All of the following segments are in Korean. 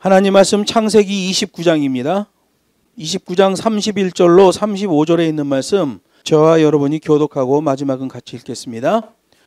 하나님 말씀 창세기 29장입니다. 29장 31절로 35절에 있는 말씀 저와 여러분이 교독하고 마지막은 같이 읽겠습니다.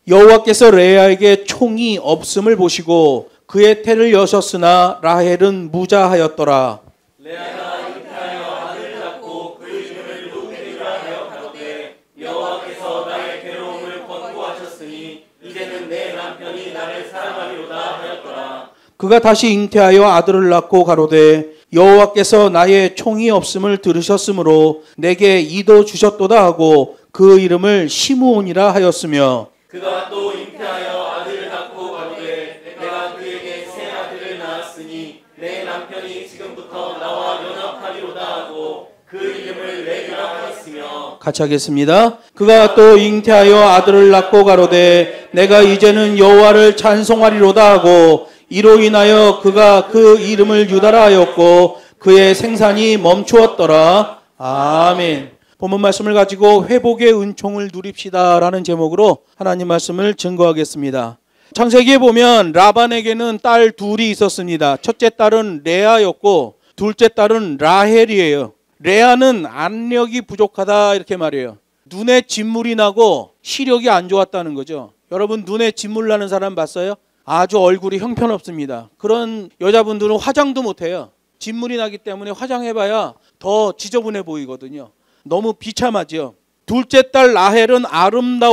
여호와께서 레아에게 총이 없음을 보시고 그의 태를 여셨으나 라헬은 무자하였더라. 레아가 잉태하여 아들을 낳고 그 이름을 루벤이라 하여 가로되 여호와께서 나의 괴로움을 권고하셨으니 이제는 내 남편이 나를 사랑하리로다 하였더라. 그가 다시 잉태하여 아들을 낳고 가로되 여호와께서 나의 총이 없음을 들으셨으므로 내게 이도 주셨도다 하고 그 이름을 시므온이라 하였으며 그가 또 잉태하여 아들을 낳고 가로되 내가 그에게 새 아들을 낳았으니 내 남편이 지금부터 나와 연합하리로다 하고 그 이름을 레위라 하였으며 같이 하겠습니다. 그가 또 잉태하여 아들을 낳고 가로되 내가 이제는 여호와를 찬송하리로다 하고 이로 인하여 그가 그 이름을 유다라 하였고 그의 생산이 멈추었더라. 아멘. 본문 말씀을 가지고 회복의 은총을 누립시다 라는 제목으로 하나님 말씀을 증거하겠습니다. 창세기에 보면 라반에게는 딸 둘이 있었습니다. 첫째 딸은 레아였고 둘째 딸은 라헬이에요. 레아는 안력이 부족하다 이렇게 말해요. 눈에 진물이 나고 시력이 안 좋았다는 거죠. 여러분 눈에 진물 나는 사람 봤어요? 아주 얼굴이 형편없습니다. 그런 여자분들은 화장도 못해요. 진물이 나기 때문에 화장해봐야 더 지저분해 보이거든요. 너무 비참하죠. 둘째 딸 라헬은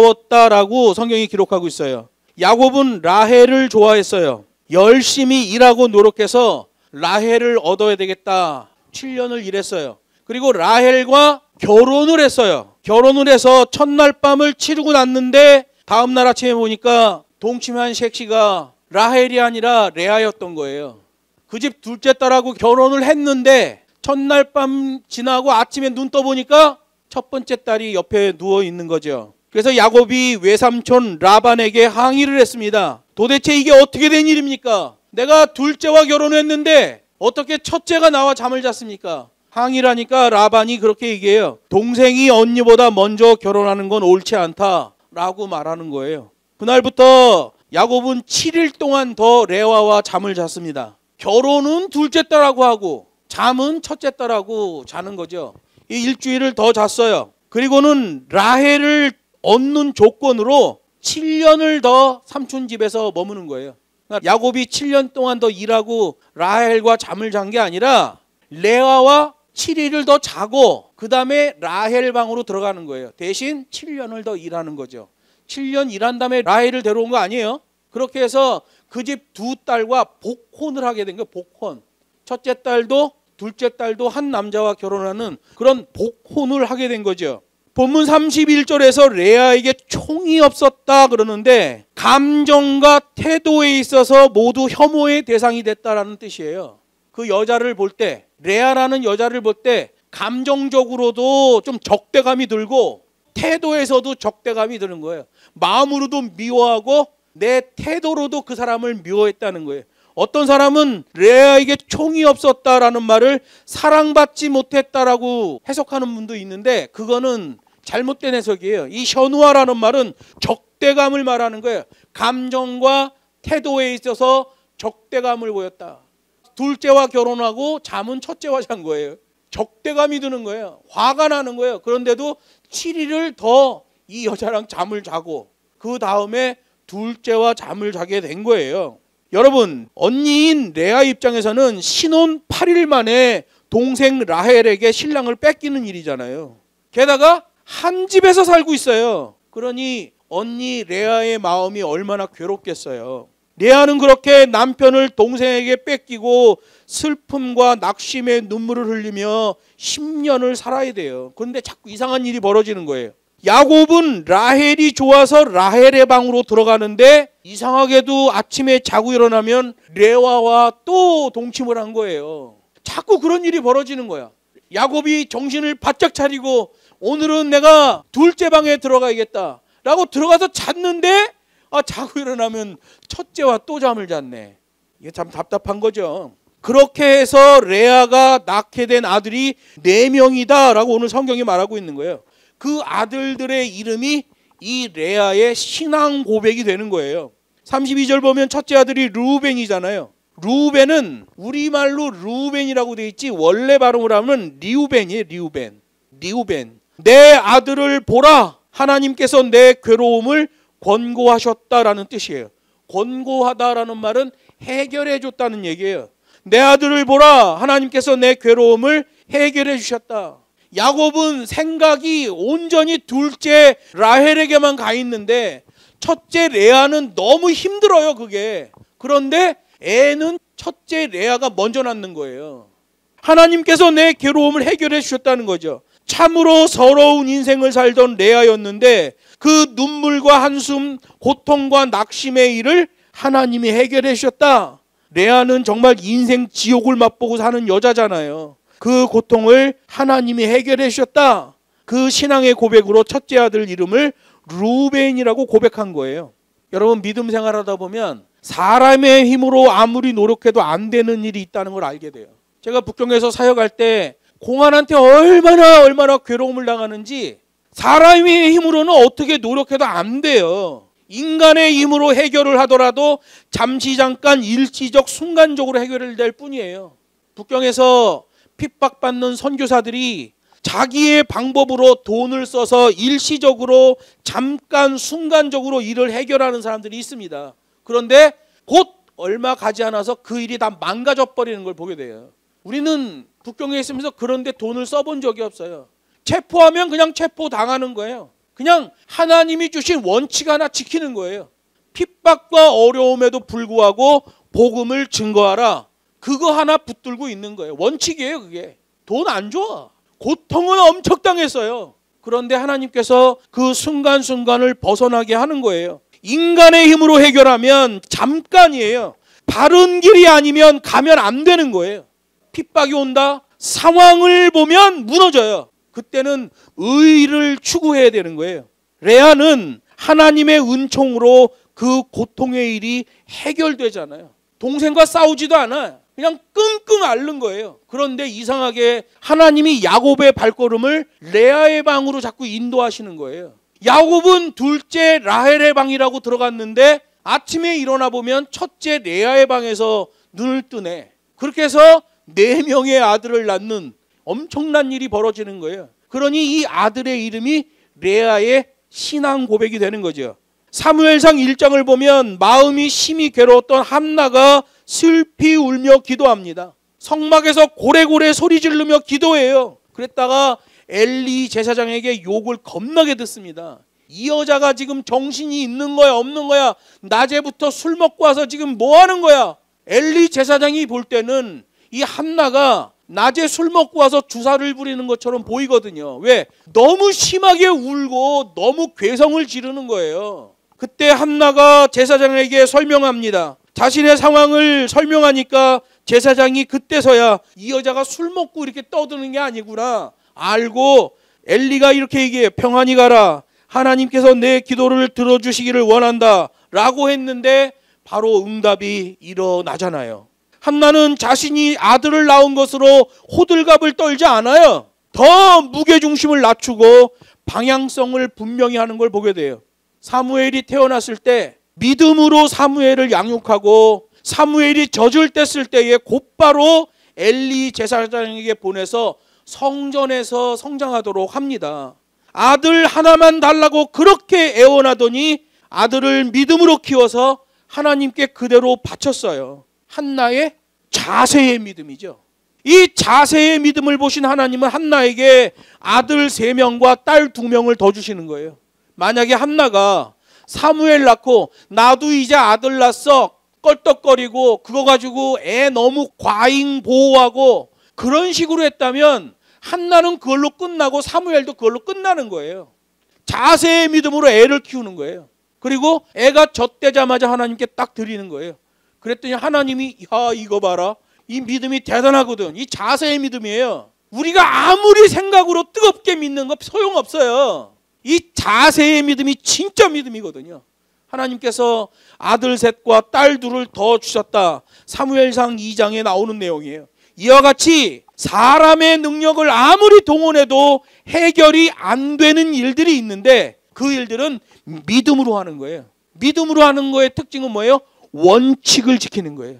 아름다웠다라고 성경이 기록하고 있어요. 야곱은 라헬을 좋아했어요. 열심히 일하고 노력해서 라헬을 얻어야 되겠다. 7년을 일했어요. 그리고 라헬과 결혼을 했어요. 결혼을 해서 첫날 밤을 치르고 났는데 다음날 아침에 보니까 동침한 섹시가 라헬이 아니라 레아였던 거예요. 그 집 둘째 딸하고 결혼을 했는데 첫날 밤 지나고 아침에 눈 떠보니까 첫 번째 딸이 옆에 누워 있는 거죠. 그래서 야곱이 외삼촌 라반에게 항의를 했습니다. 도대체 이게 어떻게 된 일입니까? 내가 둘째와 결혼했는데 어떻게 첫째가 나와 잠을 잤습니까? 항의를 하니까 라반이 그렇게 얘기해요. 동생이 언니보다 먼저 결혼하는 건 옳지 않다라고 말하는 거예요. 그날부터 야곱은 7일 동안 더 레아와 잠을 잤습니다. 결혼은 둘째 딸하고 하고 잠은 첫째 딸하고 자는 거죠. 이 일주일을 더 잤어요. 그리고는 라헬을 얻는 조건으로 7년을 더 삼촌 집에서 머무는 거예요. 그러니까 야곱이 7년 동안 더 일하고 라헬과 잠을 잔 게 아니라 레아와 7일을 더 자고 그 다음에 라헬 방으로 들어가는 거예요. 대신 7년을 더 일하는 거죠. 7년 일한 다음에 라헬을 데려온 거 아니에요. 그렇게 해서 그 집 두 딸과 복혼을 하게 된 거예요. 복혼. 첫째 딸도 둘째 딸도 한 남자와 결혼하는 그런 복혼을 하게 된 거죠. 본문 31절에서 레아에게 총이 없었다 그러는데 감정과 태도에 있어서 모두 혐오의 대상이 됐다라는 뜻이에요. 그 여자를 볼 때, 레아라는 여자를 볼 때 감정적으로도 좀 적대감이 들고 태도에서도 적대감이 드는 거예요. 마음으로도 미워하고 내 태도로도 그 사람을 미워했다는 거예요. 어떤 사람은 레아에게 총이 없었다라는 말을 사랑받지 못했다라고 해석하는 분도 있는데 그거는 잘못된 해석이에요. 이 현우아라는 말은 적대감을 말하는 거예요. 감정과 태도에 있어서 적대감을 보였다. 둘째와 결혼하고 잠은 첫째와 잔 거예요. 적대감이 드는 거예요. 화가 나는 거예요. 그런데도 7일을 더 이 여자랑 잠을 자고 그 다음에 둘째와 잠을 자게 된 거예요. 여러분, 언니인 레아 입장에서는 신혼 8일 만에 동생 라헬에게 신랑을 뺏기는 일이잖아요. 게다가 한 집에서 살고 있어요. 그러니 언니 레아의 마음이 얼마나 괴롭겠어요. 레아는 그렇게 남편을 동생에게 뺏기고 슬픔과 낙심의 눈물을 흘리며 10년을 살아야 돼요. 그런데 자꾸 이상한 일이 벌어지는 거예요. 야곱은 라헬이 좋아서 라헬의 방으로 들어가는데 이상하게도 아침에 자고 일어나면 레아와 또 동침을 한 거예요. 자꾸 그런 일이 벌어지는 거야. 야곱이 정신을 바짝 차리고 오늘은 내가 둘째 방에 들어가야겠다 라고 들어가서 잤는데 자고 일어나면 첫째와 또 잠을 잤네. 이게 참 답답한 거죠. 그렇게 해서 레아가 낳게 된 아들이 4명이다 라고 오늘 성경이 말하고 있는 거예요. 그 아들들의 이름이 이 레아의 신앙 고백이 되는 거예요. 32절 보면 첫째 아들이 르우벤이잖아요. 루벤은 우리말로 루벤이라고 되어 있지 원래 발음을 하면 리우벤이에요. 리우벤. 내 아들을 보라. 하나님께서 내 괴로움을 권고하셨다라는 뜻이에요. 권고하다라는 말은 해결해 줬다는 얘기예요. 내 아들을 보라. 하나님께서 내 괴로움을 해결해 주셨다. 야곱은 생각이 온전히 둘째 라헬에게만 가 있는데 첫째 레아는 너무 힘들어요, 그게. 그런데 애는 첫째 레아가 먼저 낳는 거예요. 하나님께서 내 괴로움을 해결해 주셨다는 거죠. 참으로 서러운 인생을 살던 레아였는데 그 눈물과 한숨, 고통과 낙심의 일을 하나님이 해결해 주셨다. 레아는 정말 인생 지옥을 맛보고 사는 여자잖아요. 그 고통을 하나님이 해결해 주셨다. 그 신앙의 고백으로 첫째 아들 이름을 루벤이라고 고백한 거예요. 여러분, 믿음 생활하다 보면 사람의 힘으로 아무리 노력해도 안 되는 일이 있다는 걸 알게 돼요. 제가 북경에서 사역할 때 공안한테 얼마나 괴로움을 당하는지 사람의 힘으로는 어떻게 노력해도 안 돼요. 인간의 힘으로 해결을 하더라도 잠시 잠깐 일시적 순간적으로 해결을 될 뿐이에요. 북경에서 핍박받는 선교사들이 자기의 방법으로 돈을 써서 일시적으로 잠깐 순간적으로 일을 해결하는 사람들이 있습니다. 그런데 곧 얼마 가지 않아서 그 일이 다 망가져 버리는 걸 보게 돼요. 우리는 북경에 있으면서 그런데 돈을 써본 적이 없어요. 체포하면 그냥 체포당하는 거예요. 그냥 하나님이 주신 원칙 하나 지키는 거예요. 핍박과 어려움에도 불구하고 복음을 증거하라. 그거 하나 붙들고 있는 거예요. 원칙이에요, 그게. 돈 안 줘. 고통은 엄청 당했어요. 그런데 하나님께서 그 순간순간을 벗어나게 하는 거예요. 인간의 힘으로 해결하면 잠깐이에요. 바른 길이 아니면 가면 안 되는 거예요. 핍박이 온다. 상황을 보면 무너져요. 그때는 의를 추구해야 되는 거예요. 레아는 하나님의 은총으로 그 고통의 일이 해결되잖아요. 동생과 싸우지도 않아요. 그냥 끙끙 앓는 거예요. 그런데 이상하게 하나님이 야곱의 발걸음을 레아의 방으로 자꾸 인도하시는 거예요. 야곱은 둘째 라헬의 방이라고 들어갔는데 아침에 일어나 보면 첫째 레아의 방에서 눈을 뜨네. 그렇게 해서 4명의 아들을 낳는 엄청난 일이 벌어지는 거예요. 그러니 이 아들의 이름이 레아의 신앙 고백이 되는 거죠. 사무엘상 1장을 보면 마음이 심히 괴로웠던 한나가 슬피 울며 기도합니다. 성막에서 고래고래 소리 지르며 기도해요. 그랬다가 엘리 제사장에게 욕을 겁나게 듣습니다. 이 여자가 지금 정신이 있는 거야 없는 거야? 낮에부터 술 먹고 와서 지금 뭐 하는 거야? 엘리 제사장이 볼 때는 이 한나가 낮에 술 먹고 와서 주사를 부리는 것처럼 보이거든요. 왜? 너무 심하게 울고 너무 괴성을 지르는 거예요. 그때 한나가 제사장에게 설명합니다. 자신의 상황을 설명하니까 제사장이 그때서야 이 여자가 술 먹고 이렇게 떠드는 게 아니구나 알고 엘리가 이렇게 얘기해. 평안히 가라. 하나님께서 내 기도를 들어주시기를 원한다 라고 했는데 바로 응답이 일어나잖아요. 한나는 자신이 아들을 낳은 것으로 호들갑을 떨지 않아요. 더 무게중심을 낮추고 방향성을 분명히 하는 걸 보게 돼요. 사무엘이 태어났을 때 믿음으로 사무엘을 양육하고 사무엘이 젖을 뗐을 때에 곧바로 엘리 제사장에게 보내서 성전에서 성장하도록 합니다. 아들 하나만 달라고 그렇게 애원하더니 아들을 믿음으로 키워서 하나님께 그대로 바쳤어요. 한나의 자세의 믿음이죠. 이 자세의 믿음을 보신 하나님은 한나에게 아들 3명과 딸 2명을 더 주시는 거예요. 만약에 한나가 사무엘 낳고 나도 이제 아들 낳았어 껄떡거리고 그거 가지고 애 너무 과잉 보호하고 그런 식으로 했다면 한나는 그걸로 끝나고 사무엘도 그걸로 끝나는 거예요. 자세의 믿음으로 애를 키우는 거예요. 그리고 애가 젖되자마자 하나님께 딱 드리는 거예요. 그랬더니 하나님이 야 이거 봐라. 이 믿음이 대단하거든. 이 자세의 믿음이에요. 우리가 아무리 생각으로 뜨겁게 믿는 거 소용없어요. 이 자세의 믿음이 진짜 믿음이거든요. 하나님께서 아들 3과 딸 2를 더 주셨다. 사무엘상 2장에 나오는 내용이에요. 이와 같이 사람의 능력을 아무리 동원해도 해결이 안 되는 일들이 있는데 그 일들은 믿음으로 하는 거예요. 믿음으로 하는 거의 특징은 뭐예요? 원칙을 지키는 거예요.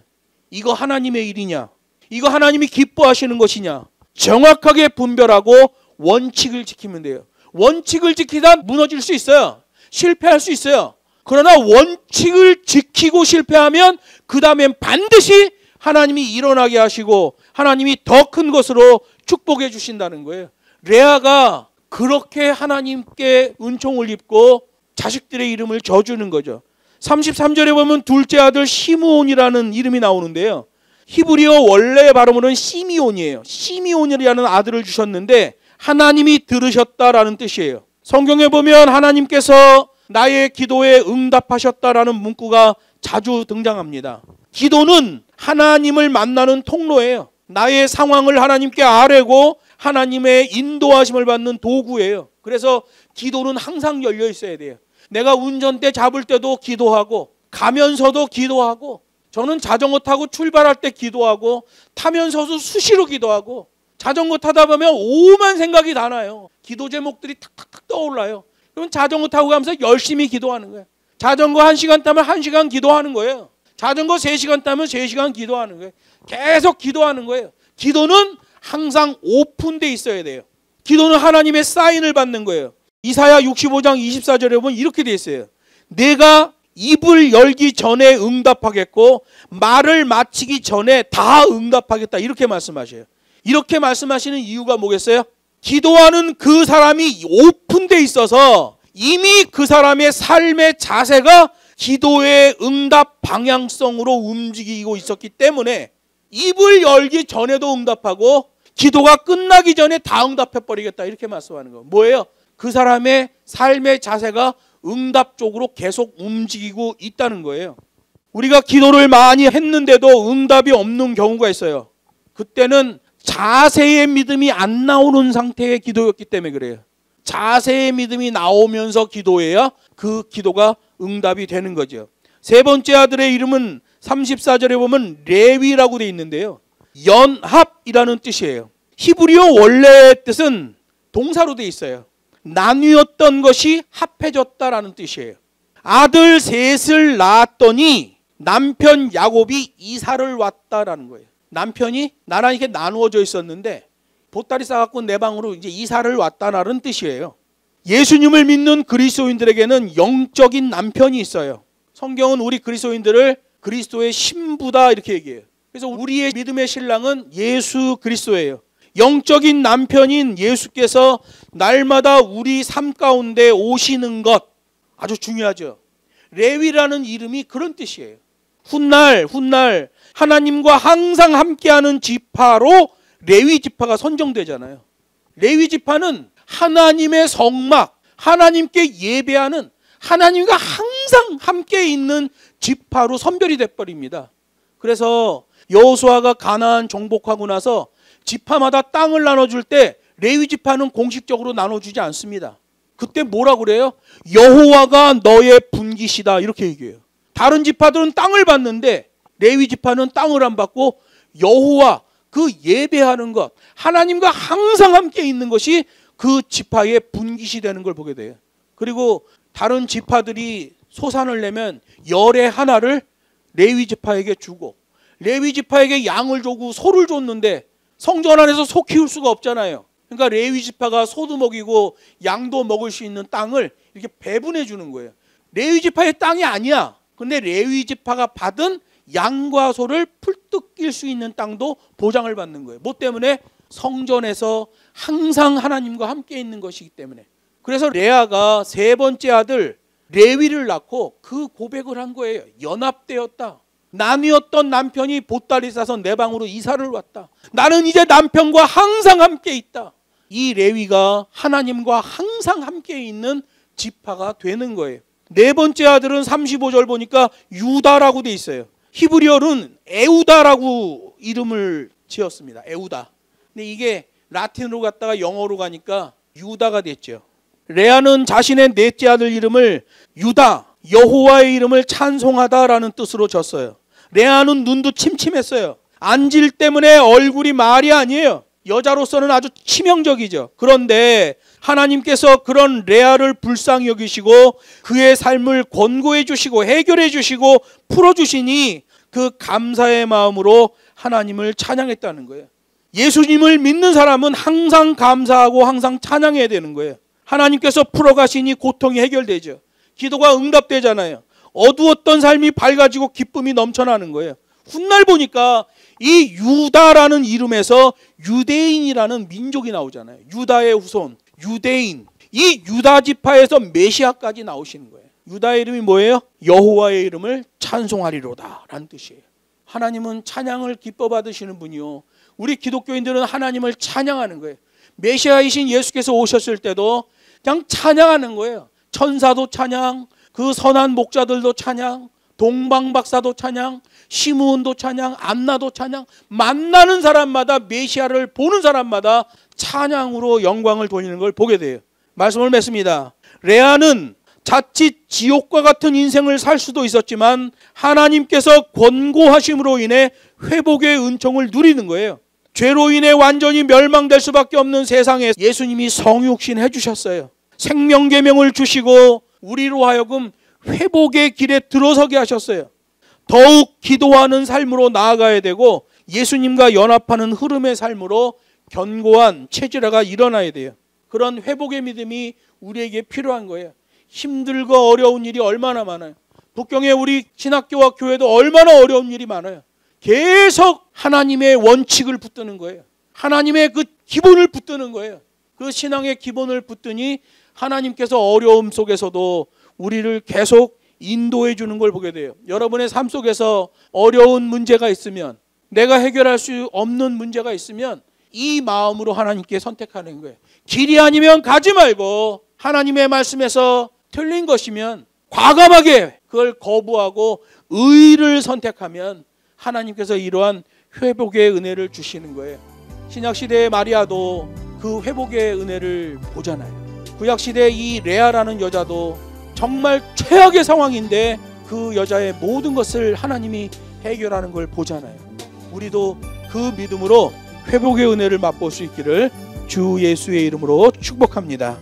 이거 하나님의 일이냐? 이거 하나님이 기뻐하시는 것이냐? 정확하게 분별하고 원칙을 지키면 돼요. 원칙을 지키다 무너질 수 있어요. 실패할 수 있어요. 그러나 원칙을 지키고 실패하면 그 다음엔 반드시 하나님이 일어나게 하시고 하나님이 더 큰 것으로 축복해 주신다는 거예요. 레아가 그렇게 하나님께 은총을 입고 자식들의 이름을 져주는 거죠. 33절에 보면 둘째 아들 시므온이라는 이름이 나오는데요. 히브리어 원래 발음으로는 시미온이에요. 시미온이라는 아들을 주셨는데 하나님이 들으셨다라는 뜻이에요. 성경에 보면 하나님께서 나의 기도에 응답하셨다라는 문구가 자주 등장합니다. 기도는 하나님을 만나는 통로예요. 나의 상황을 하나님께 아뢰고 하나님의 인도하심을 받는 도구예요. 그래서 기도는 항상 열려 있어야 돼요. 내가 운전대 잡을 때도 기도하고 가면서도 기도하고 저는 자전거 타고 출발할 때 기도하고 타면서도 수시로 기도하고 자전거 타다 보면 오만 생각이 다 나요. 기도 제목들이 탁탁탁 떠올라요. 그러면 자전거 타고 가면서 열심히 기도하는 거예요. 자전거 1시간 타면 1시간 기도하는 거예요. 자전거 3시간 타면 3시간 기도하는 거예요. 계속 기도하는 거예요. 기도는 항상 오픈되어 있어야 돼요. 기도는 하나님의 사인을 받는 거예요. 이사야 65장 24절에 보면 이렇게 되어 있어요. 내가 입을 열기 전에 응답하겠고 말을 마치기 전에 다 응답하겠다. 이렇게 말씀하셔요. 이렇게 말씀하시는 이유가 뭐겠어요? 기도하는 그 사람이 오픈되어 있어서 이미 그 사람의 삶의 자세가 기도의 응답 방향성으로 움직이고 있었기 때문에 입을 열기 전에도 응답하고 기도가 끝나기 전에 다 응답해버리겠다. 이렇게 말씀하는 거예요. 뭐예요? 그 사람의 삶의 자세가 응답 쪽으로 계속 움직이고 있다는 거예요. 우리가 기도를 많이 했는데도 응답이 없는 경우가 있어요. 그때는 자세의 믿음이 안 나오는 상태의 기도였기 때문에 그래요. 자세의 믿음이 나오면서 기도해야 그 기도가 응답이 되는 거죠. 세 번째 아들의 이름은 34절에 보면 레위라고 되어 있는데요. 연합이라는 뜻이에요. 히브리어 원래의 뜻은 동사로 되어 있어요. 나뉘었던 것이 합해졌다라는 뜻이에요. 아들 셋을 낳았더니 남편 야곱이 이사를 왔다라는 거예요. 남편이 나랑 이렇게 나누어져 있었는데 보따리 싸갖고 내 방으로 이제 이사를 왔다라는 뜻이에요. 예수님을 믿는 그리스도인들에게는 영적인 남편이 있어요. 성경은 우리 그리스도인들을 그리스도의 신부다 이렇게 얘기해요. 그래서 우리의 믿음의 신랑은 예수 그리스도예요. 영적인 남편인 예수께서 날마다 우리 삶 가운데 오시는 것 아주 중요하죠. 레위라는 이름이 그런 뜻이에요. 훗날 하나님과 항상 함께하는 지파로 레위 지파가 선정되잖아요. 레위 지파는 하나님의 성막, 하나님께 예배하는 하나님과 항상 함께 있는 지파로 선별이 돼버립니다. 그래서 여호수아가 가나안 정복하고 나서 지파마다 땅을 나눠줄 때 레위 지파는 공식적으로 나눠주지 않습니다. 그때 뭐라 그래요? 여호와가 너의 분깃이다 이렇게 얘기해요. 다른 지파들은 땅을 받는데 레위 지파는 땅을 안 받고 여호와 그 예배하는 것, 하나님과 항상 함께 있는 것이 그 지파의 분깃이 되는 걸 보게 돼요. 그리고 다른 지파들이 소산을 내면 열의 하나를 레위 지파에게 주고 레위 지파에게 양을 주고 소를 줬는데 성전 안에서 소 키울 수가 없잖아요. 그러니까 레위 지파가 소도 먹이고 양도 먹을 수 있는 땅을 이렇게 배분해 주는 거예요. 레위 지파의 땅이 아니야. 근데 레위 지파가 받은 양과 소를 풀떡 낄 수 있는 땅도 보장을 받는 거예요. 뭐 때문에? 성전에서 항상 하나님과 함께 있는 것이기 때문에. 그래서 레아가 세 번째 아들 레위를 낳고 그 고백을 한 거예요. 연합되었다. 나뉘었던 남편이 보따리 싸서 내 방으로 이사를 왔다. 나는 이제 남편과 항상 함께 있다. 이 레위가 하나님과 항상 함께 있는 지파가 되는 거예요. 네 번째 아들은 35절 보니까 유다라고 돼 있어요. 히브리어는 에우다라고 이름을 지었습니다. 에우다. 근데 이게 라틴으로 갔다가 영어로 가니까 유다가 됐죠. 레아는 자신의 넷째 아들 이름을 유다, 여호와의 이름을 찬송하다라는 뜻으로 졌어요. 레아는 눈도 침침했어요. 안질 때문에 얼굴이 말이 아니에요. 여자로서는 아주 치명적이죠. 그런데 하나님께서 그런 레아를 불쌍히 여기시고 그의 삶을 권고해 주시고 해결해 주시고 풀어주시니 그 감사의 마음으로 하나님을 찬양했다는 거예요. 예수님을 믿는 사람은 항상 감사하고 항상 찬양해야 되는 거예요. 하나님께서 풀어가시니 고통이 해결되죠. 기도가 응답되잖아요. 어두웠던 삶이 밝아지고 기쁨이 넘쳐나는 거예요. 훗날 보니까 이 유다라는 이름에서 유대인이라는 민족이 나오잖아요. 유다의 후손, 유대인. 이 유다 지파에서 메시아까지 나오시는 거예요. 유다의 이름이 뭐예요? 여호와의 이름을 찬송하리로다 라는 뜻이에요. 하나님은 찬양을 기뻐 받으시는 분이요, 우리 기독교인들은 하나님을 찬양하는 거예요. 메시아이신 예수께서 오셨을 때도 그냥 찬양하는 거예요. 천사도 찬양, 그 선한 목자들도 찬양, 동방박사도 찬양, 시므온도 찬양, 안나도 찬양. 만나는 사람마다, 메시아를 보는 사람마다 찬양으로 영광을 돌리는 걸 보게 돼요. 말씀을 맺습니다. 레아는 자칫 지옥과 같은 인생을 살 수도 있었지만 하나님께서 권고하심으로 인해 회복의 은총을 누리는 거예요. 죄로 인해 완전히 멸망될 수밖에 없는 세상에 예수님이 성육신 해주셨어요. 생명계명을 주시고 우리로 하여금 회복의 길에 들어서게 하셨어요. 더욱 기도하는 삶으로 나아가야 되고 예수님과 연합하는 흐름의 삶으로 견고한 체질화가 일어나야 돼요. 그런 회복의 믿음이 우리에게 필요한 거예요. 힘들고 어려운 일이 얼마나 많아요. 북경의 우리 신학교와 교회도 얼마나 어려운 일이 많아요. 계속 하나님의 원칙을 붙드는 거예요. 하나님의 그 기본을 붙드는 거예요. 그 신앙의 기본을 붙드니 하나님께서 어려움 속에서도 우리를 계속 인도해 주는 걸 보게 돼요. 여러분의 삶 속에서 어려운 문제가 있으면, 내가 해결할 수 없는 문제가 있으면 이 마음으로 하나님께 선택하는 거예요. 길이 아니면 가지 말고 하나님의 말씀에서 틀린 것이면 과감하게 그걸 거부하고 의를 선택하면 하나님께서 이러한 회복의 은혜를 주시는 거예요. 신약시대의 마리아도 그 회복의 은혜를 보잖아요. 구약시대의 이 레아라는 여자도 정말 최악의 상황인데 그 여자의 모든 것을 하나님이 해결하는 걸 보잖아요. 우리도 그 믿음으로 회복의 은혜를 맛볼 수 있기를 주 예수의 이름으로 축복합니다.